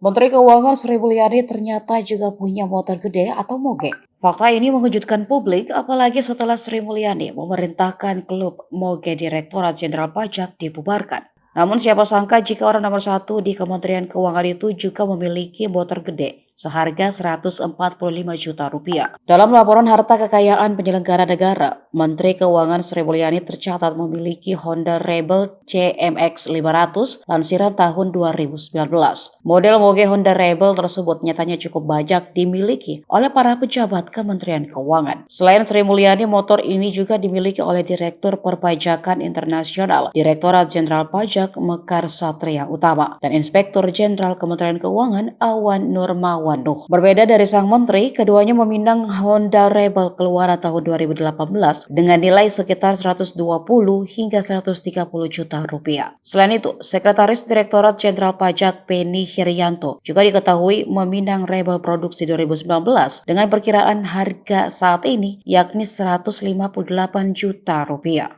Menteri Keuangan Sri Mulyani ternyata juga punya motor gede atau moge. Fakta ini mengejutkan publik, apalagi setelah Sri Mulyani memerintahkan klub moge Direktorat Jenderal Pajak dibubarkan. Namun siapa sangka jika orang nomor satu di Kementerian Keuangan itu juga memiliki motor gede seharga 145 juta rupiah. Dalam laporan harta kekayaan penyelenggara negara, Menteri Keuangan Sri Mulyani tercatat memiliki Honda Rebel CMX 500 lansiran tahun 2019. Model moge Honda Rebel tersebut nyatanya cukup banyak dimiliki oleh para pejabat Kementerian Keuangan. Selain Sri Mulyani, motor ini juga dimiliki oleh Direktur Perpajakan Internasional, Direktorat Jenderal Pajak Mekar Satria Utama, dan Inspektur Jenderal Kementerian Keuangan Awan Nurmawanuh. Berbeda dari sang menteri, keduanya meminang Honda Rebel keluaran tahun 2018 dengan nilai sekitar 120 hingga 130 juta rupiah. Selain itu, Sekretaris Direktorat Jenderal Pajak Penny Herianto juga diketahui meminang Rebel produksi 2019 dengan perkiraan harga saat ini yakni 158 juta rupiah.